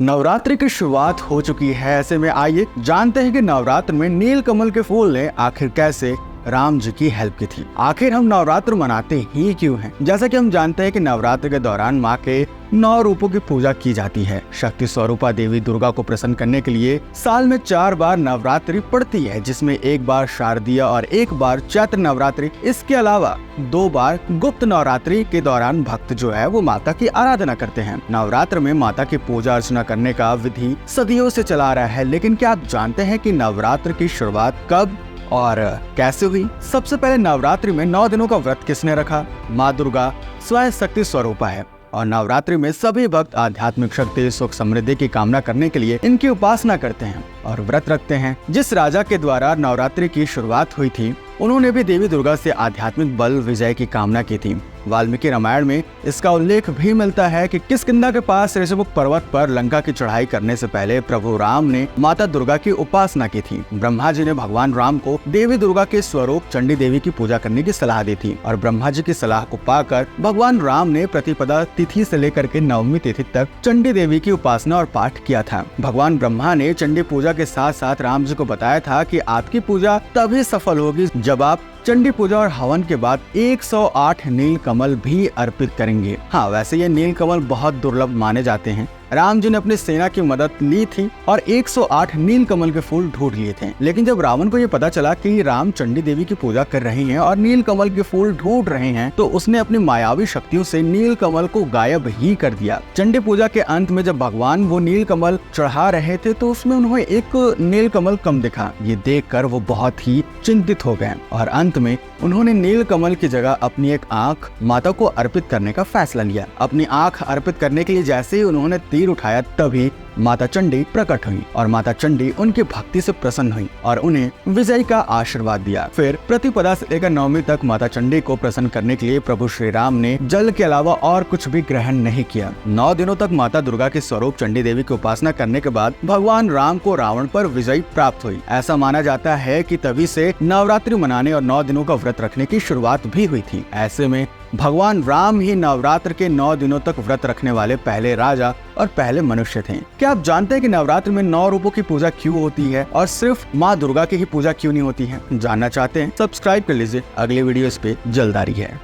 नवरात्रि की शुरुआत हो चुकी है। ऐसे में आइए जानते हैं कि नवरात्र में नील कमल के फूल ने आखिर कैसे राम जी की हेल्प की थी। आखिर हम नवरात्र मनाते ही क्यों हैं? जैसा कि हम जानते हैं कि नवरात्र के दौरान माँ के 9 रूपों की पूजा की जाती है। शक्ति स्वरूपा देवी दुर्गा को प्रसन्न करने के लिए साल में 4 बार नवरात्रि पड़ती है, जिसमें एक बार शारदीय और एक बार चैत्र नवरात्रि। इसके अलावा 2 बार गुप्त नवरात्रि के दौरान भक्त जो है वो माता की आराधना करते हैं। नवरात्र में माता की पूजा अर्चना करने का विधि सदियों से चला आ रहा है, लेकिन क्या आप जानते हैं कि नवरात्र की शुरुआत कब और कैसे हुई? सबसे पहले नवरात्रि में 9 दिनों का व्रत किसने रखा? माँ दुर्गा स्वयं शक्ति स्वरूपा है और नवरात्रि में सभी भक्त आध्यात्मिक शक्ति, सुख, समृद्धि की कामना करने के लिए इनकी उपासना करते हैं और व्रत रखते हैं। जिस राजा के द्वारा नवरात्रि की शुरुआत हुई थी, उन्होंने भी देवी दुर्गा से आध्यात्मिक बल विजय की कामना की थी। वाल्मीकि रामायण में इसका उल्लेख भी मिलता है कि किष्किंधा के पास ऋषिमुख पर्वत पर लंका की चढ़ाई करने से पहले प्रभु राम ने माता दुर्गा की उपासना की थी। ब्रह्मा जी ने भगवान राम को देवी दुर्गा के स्वरूप चंडी देवी की पूजा करने की सलाह दी थी और ब्रह्मा जी की सलाह को पाकर भगवान राम ने प्रतिपदा तिथि से लेकर के नवमी तिथि तक चंडी देवी की उपासना और पाठ किया था। भगवान ब्रह्मा ने चंडी पूजा के साथ साथ राम जी को बताया था कि आपकी पूजा तभी सफल होगी जब आप चंडी पूजा और हवन के बाद 108 नील कमल भी अर्पित करेंगे। हाँ, वैसे ये नील कमल बहुत दुर्लभ माने जाते हैं। राम जी ने अपनी सेना की मदद ली थी और 108 नील कमल के फूल ढूंढ लिए थे, लेकिन जब रावण को ये पता चला कि राम चंडी देवी की पूजा कर रहे हैं और नील कमल के फूल ढूंढ रहे हैं, तो उसने अपनी मायावी शक्तियों से नील कमल को गायब ही कर दिया। चंडी पूजा के अंत में जब भगवान वो नील कमल चढ़ा रहे थे तो उसमें उन्हें एक नील कमल कम दिखा। ये देखकर वो बहुत ही चिंतित हो गए और अंत में उन्होंने नील कमल की जगह अपनी एक आंख माता को अर्पित करने का फैसला लिया। अपनी आंख अर्पित करने के लिए जैसे ही उन्होंने तीर उठाया, तभी माता चंडी प्रकट हुई और माता चंडी उनकी भक्ति से प्रसन्न हुई और उन्हें विजय का आशीर्वाद दिया। फिर प्रतिपदा से लेकर नवमी तक माता चंडी को प्रसन्न करने के लिए प्रभु श्री राम ने जल के अलावा और कुछ भी ग्रहण नहीं किया। 9 दिनों तक माता दुर्गा के स्वरूप चंडी देवी की उपासना करने के बाद भगवान राम को रावण पर विजय प्राप्त हुई। ऐसा माना जाता है कि तभी से नवरात्रि मनाने और 9 दिनों का व्रत रखने की शुरुआत भी हुई थी। ऐसे में भगवान राम ही नवरात्र के 9 दिनों तक व्रत रखने वाले पहले राजा और पहले मनुष्य थे। क्या आप जानते हैं कि नवरात्र में 9 रूपों की पूजा क्यों होती है और सिर्फ माँ दुर्गा की ही पूजा क्यों नहीं होती है? जानना चाहते हैं? सब्सक्राइब कर लीजिए, अगली वीडियो इस पे जल्द आ रही है।